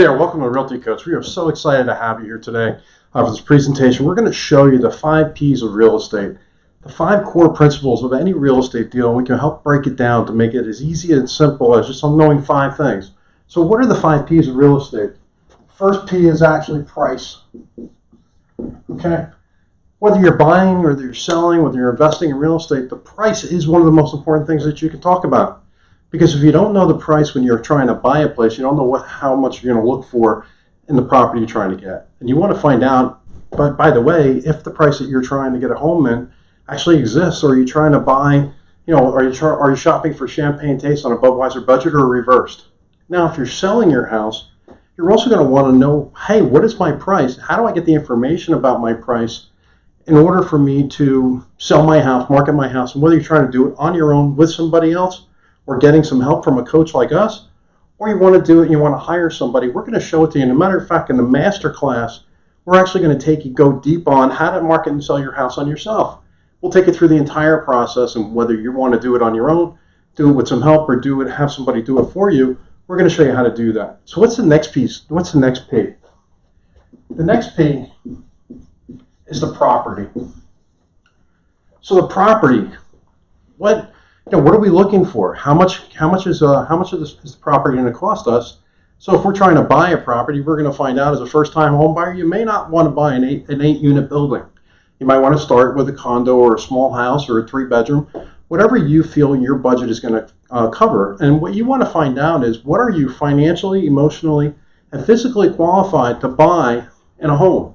There, welcome to Realty Coach. We are so excited to have you here today for this presentation. We're going to show you the 5 P's of real estate, the 5 core principles of any real estate deal. We can help break it down to make it as easy and simple as just knowing 5 things. So what are the 5 P's of real estate? First P is actually price. Okay? Whether you're buying, whether you're selling, whether you're investing in real estate, the price is one of the most important things that you can talk about. Because if you don't know the price when you're trying to buy a place, you don't know how much you're going to look for in the property you're trying to get. And you want to find out, but by the way, if the price that you're trying to get a home in actually exists, or are you trying to buy, are you shopping for champagne taste on a Budweiser budget or reversed? Now, if you're selling your house, you're also going to want to know, hey, what is my price? How do I get the information about my price in order for me to sell my house, market my house, and whether you're trying to do it on your own with somebody else, or getting some help from a coach like us, or you want to do it and you want to hire somebody, we're going to show it to you. And as a matter of fact, in the master class, we're actually going to go deep on how to market and sell your house on yourself. We'll take you through the entire process, and whether you want to do it on your own, do it with some help, or have somebody do it for you, we're going to show you how to do that. So what's the next piece? What's the next P? The next P is the property. So the property, what are we looking for? How much is this property going to cost us? So if we're trying to buy a property, we're going to find out as a first-time home buyer, you may not want to buy an 8-unit building. You might want to start with a condo or a small house or a 3-bedroom, whatever you feel your budget is going to cover. And what you want to find out is, what are you financially, emotionally, and physically qualified to buy in a home?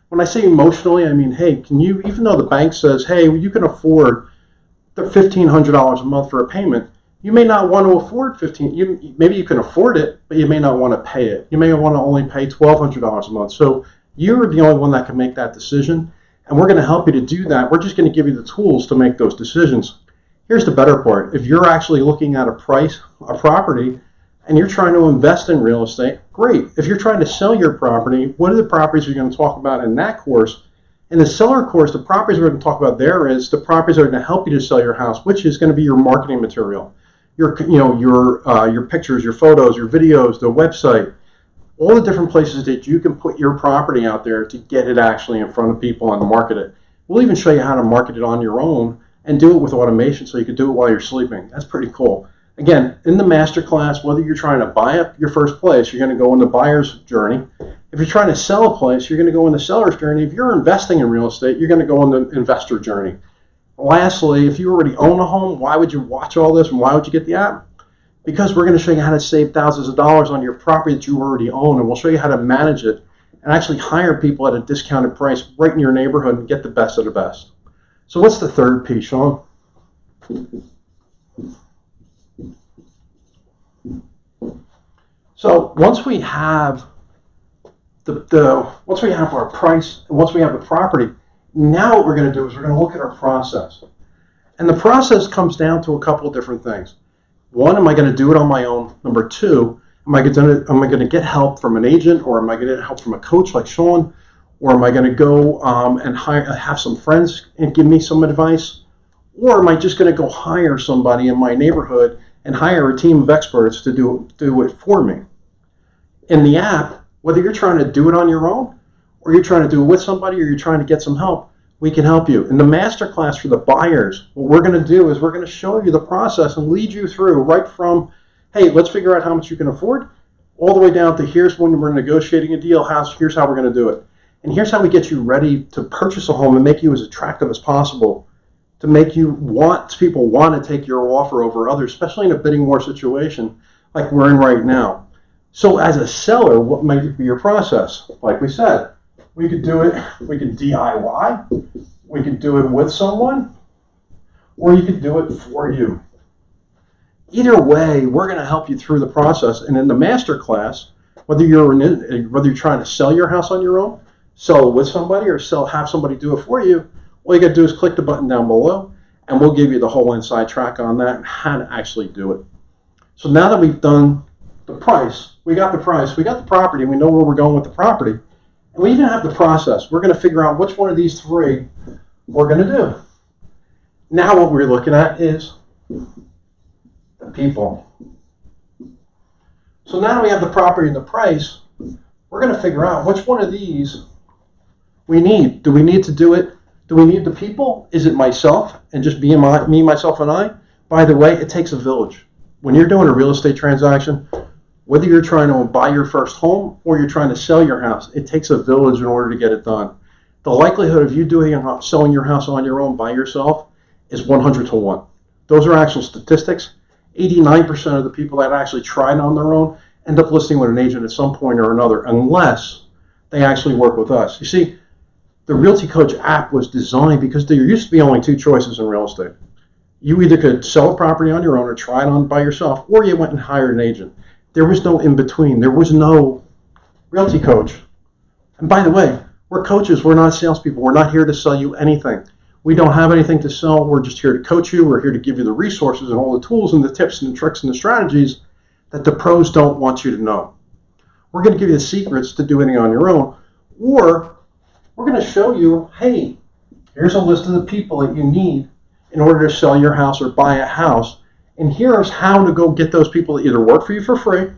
When I say emotionally, I mean, hey, can you, even though the bank says, hey, you can afford the $1,500 a month for a payment, you may not want to afford maybe you can afford it, but you may not want to pay it. You may want to only pay $1,200 a month. So you're the only one that can make that decision, and we're going to help you to do that. We're just going to give you the tools to make those decisions. Here's the better part. If you're actually looking at a property, and you're trying to invest in real estate, great. If you're trying to sell your property, what are the properties you're going to talk about in that course? In the seller course, the properties we're going to talk about there is the properties that are going to help you to sell your house, which is going to be your marketing material, your pictures, your photos, your videos, the website, all the different places that you can put your property out there to get it actually in front of people and market it. We'll even show you how to market it on your own and do it with automation, so you can do it while you're sleeping. That's pretty cool. Again, in the master class, whether you're trying to buy up your first place, you're going to go on the buyer's journey. If you're trying to sell a place, you're going to go on the seller's journey. If you're investing in real estate, you're going to go on the investor journey. Lastly, if you already own a home, why would you watch all this and why would you get the app? Because we're going to show you how to save thousands of dollars on your property that you already own, and we'll show you how to manage it and actually hire people at a discounted price right in your neighborhood and get the best of the best. So what's the third P, Sean? So once we have once we have our price and once we have the property, now what we're going to do is we're going to look at our process. And the process comes down to a couple of different things. One, am I going to do it on my own? Number 2, am I going to get help from an agent, or am I going to get help from a coach like Sean? Or am I going to go and have some friends and give me some advice? Or am I just going to go hire somebody in my neighborhood and hire a team of experts to do it for me? In the app, whether you're trying to do it on your own, or you're trying to do it with somebody, or you're trying to get some help, we can help you. In the master class for the buyers, what we're going to do is we're going to show you the process and lead you through right from, hey, let's figure out how much you can afford, all the way down to here's when we're negotiating a deal, here's how we're going to do it. And here's how we get you ready to purchase a home and make you as attractive as possible, to make people want to take your offer over others, especially in a bidding war situation like we're in right now. So as a seller, what might be your process? Like we said, we could do it, we could DIY, we could do it with someone, or you could do it for you. Either way, we're going to help you through the process. And in the master class, whether you're trying to sell your house on your own, sell it with somebody, or have somebody do it for you, all you got to do is click the button down below, and we'll give you the whole inside track on that and how to actually do it. So now that we've done the price, we got the property, we know where we're going with the property, and we even have the process. We're going to figure out which one of these 3 we're going to do. Now what we're looking at is the people. So now we have the property and the price. we're going to figure out which one of these we need. Do we need to do it? Do we need the people? Is it myself and just me, myself, and I? By the way, it takes a village. When you're doing a real estate transaction, whether you're trying to buy your first home or you're trying to sell your house, it takes a village in order to get it done. The likelihood of you selling your house on your own by yourself is 100 to 1. Those are actual statistics. 89% of the people that actually tried on their own end up listing with an agent at some point or another, unless they actually work with us. You see, the Realty Coach app was designed because there used to be only two choices in real estate. You either could sell a property on your own or try it on by yourself, or you went and hired an agent. There was no in between. There was no Realty Coach. And by the way, we're coaches. We're not salespeople. We're not here to sell you anything. We don't have anything to sell. We're just here to coach you. We're here to give you the resources and all the tools and the tips and the tricks and the strategies that the pros don't want you to know. We're going to give you the secrets to doing it on your own, or we're going to show you, hey, here's a list of the people that you need in order to sell your house or buy a house, and here's how to go get those people to either work for you for free,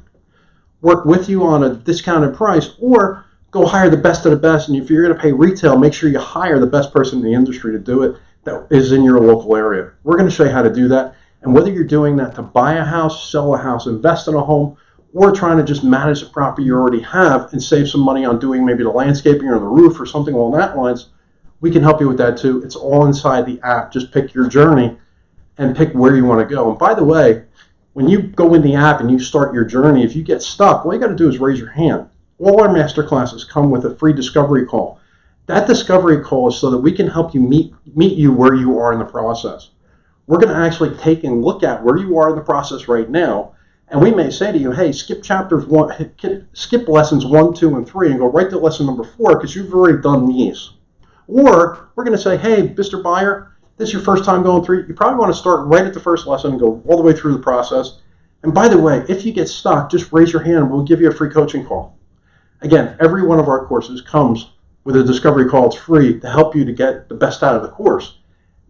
work with you on a discounted price, or go hire the best of the best. And if you're going to pay retail, make sure you hire the best person in the industry to do it that is in your local area. We're going to show you how to do that. And whether you're doing that to buy a house, sell a house, invest in a home, or trying to just manage the property you already have and save some money on doing maybe the landscaping or the roof or something along that lines, we can help you with that too. It's all inside the app. Just pick your journey and pick where you want to go. And by the way, when you go in the app and you start your journey, if you get stuck, all you got to do is raise your hand. All our master classes come with a free discovery call. That discovery call is so that we can help you meet you where you are in the process. We're going to actually take and look at where you are in the process right now, and we may say to you, hey, skip lessons 1, 2, and 3 and go right to lesson number 4 because you've already done these. Or we're going to say, hey, Mr. Buyer, this is your first time going through. You probably want to start right at the first lesson and go all the way through the process. And by the way, if you get stuck, just raise your hand and we'll give you a free coaching call. Again, every one of our courses comes with a discovery call. It's free to help you to get the best out of the course.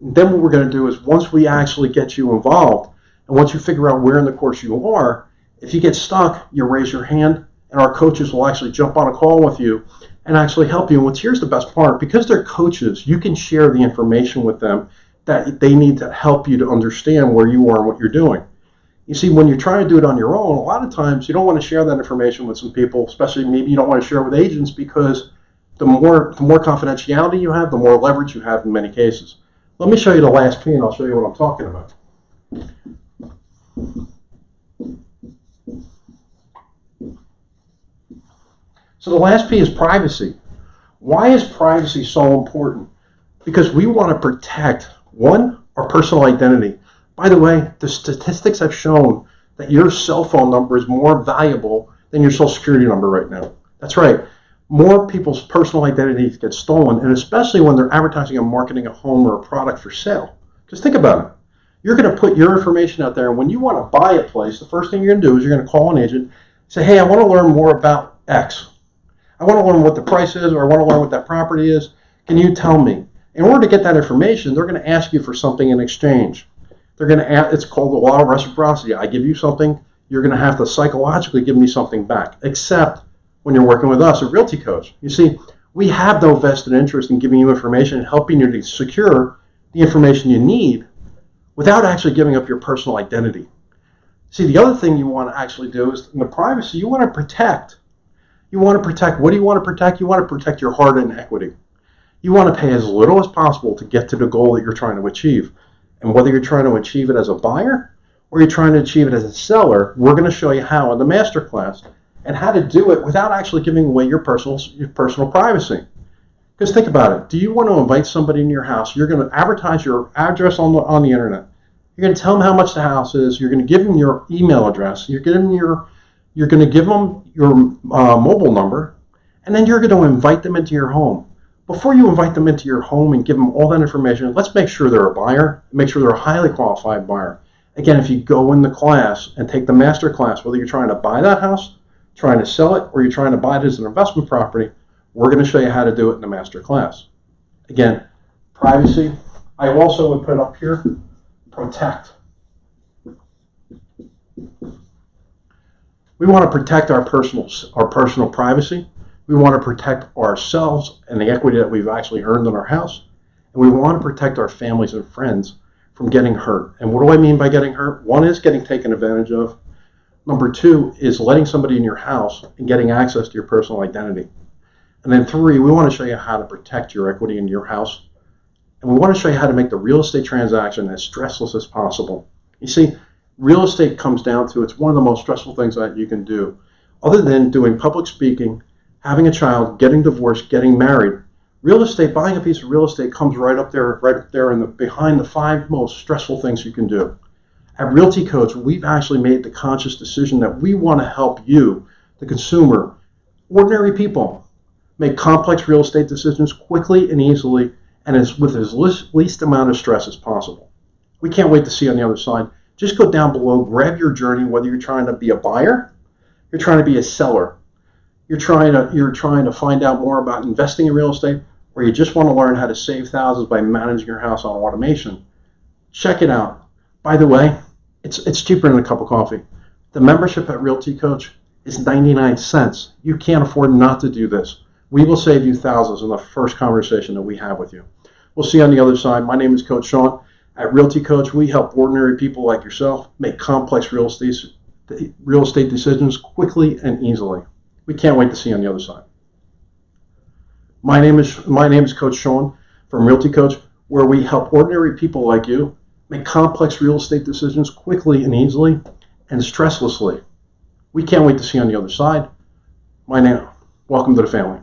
And then what we're going to do is once we actually get you involved and once you figure out where in the course you are, if you get stuck, you raise your hand and our coaches will actually jump on a call with you and actually help you. And here's the best part, because they're coaches, you can share the information with them that they need to help you to understand where you are and what you're doing. You see, when you're trying to do it on your own, a lot of times you don't want to share that information with some people, especially maybe you don't want to share it with agents, because the more confidentiality you have, the more leverage you have in many cases. Let me show you the last P and I'll show you what I'm talking about. So the last P is privacy. Why is privacy so important? Because we want to protect, one, our personal identity. By the way, the statistics have shown that your cell phone number is more valuable than your social security number right now. That's right. More people's personal identities get stolen, and especially when they're advertising and marketing a home or a product for sale. Because think about it. You're going to put your information out there, and when you want to buy a place, the first thing you're going to do is you're going to call an agent, say, hey, I want to learn more about X. I want to learn what the price is, or I want to learn what that property is. Can you tell me? In order to get that information, they're going to ask you for something in exchange. They're going to ask, it's called the law of reciprocity. I give you something, you're going to have to psychologically give me something back, except when you're working with us, a Realty Coach. You see, we have no vested interest in giving you information and helping you to secure the information you need without actually giving up your personal identity. See, the other thing you want to actually do is in the privacy, you want to protect. You want to protect, what do you want to protect? You want to protect your hard-earned equity. You want to pay as little as possible to get to the goal that you're trying to achieve. And whether you're trying to achieve it as a buyer or you're trying to achieve it as a seller, we're going to show you how in the masterclass and how to do it without actually giving away your personal privacy. Because think about it. Do you want to invite somebody in your house? You're going to advertise your address on the internet. You're going to tell them how much the house is. You're going to give them your email address. You're going to give them your mobile number, and then you're going to invite them into your home. Before you invite them into your home and give them all that information, let's make sure they're a buyer, make sure they're a highly qualified buyer. Again, if you go in the class and take the master class, whether you're trying to buy that house, trying to sell it, or you're trying to buy it as an investment property, we're going to show you how to do it in the master class. Again, privacy. I also would put up here, protect. We want to protect our personal privacy. We want to protect ourselves and the equity that we've actually earned in our house. And we want to protect our families and friends from getting hurt. And what do I mean by getting hurt? One is getting taken advantage of. Number two is letting somebody in your house and getting access to your personal identity. And then three, we want to show you how to protect your equity in your house. And we want to show you how to make the real estate transaction as stressless as possible. You see, real estate comes down to, it's one of the most stressful things that you can do. Other than doing public speaking, having a child, getting divorced, getting married, real estate, buying a piece of real estate comes right up there behind the 5 most stressful things you can do. At Realty Coach, we've actually made the conscious decision that we want to help you, the consumer, ordinary people, make complex real estate decisions quickly and easily and with as least amount of stress as possible. We can't wait to see you on the other side. Just go down below, grab your journey, whether you're trying to be a buyer, you're trying to be a seller, you're trying to find out more about investing in real estate, or you just want to learn how to save thousands by managing your house on automation. Check it out. By the way, it's cheaper than a cup of coffee. The membership at Realty Coach is 99 cents. You can't afford not to do this. We will save you thousands in the first conversation that we have with you. We'll see you on the other side. My name is Coach Sean. At Realty Coach, we help ordinary people like yourself make complex real estate decisions quickly and easily. We can't wait to see you on the other side. My name is Coach Sean from Realty Coach, where we help ordinary people like you make complex real estate decisions quickly and easily and stresslessly. We can't wait to see you on the other side. Welcome to the family.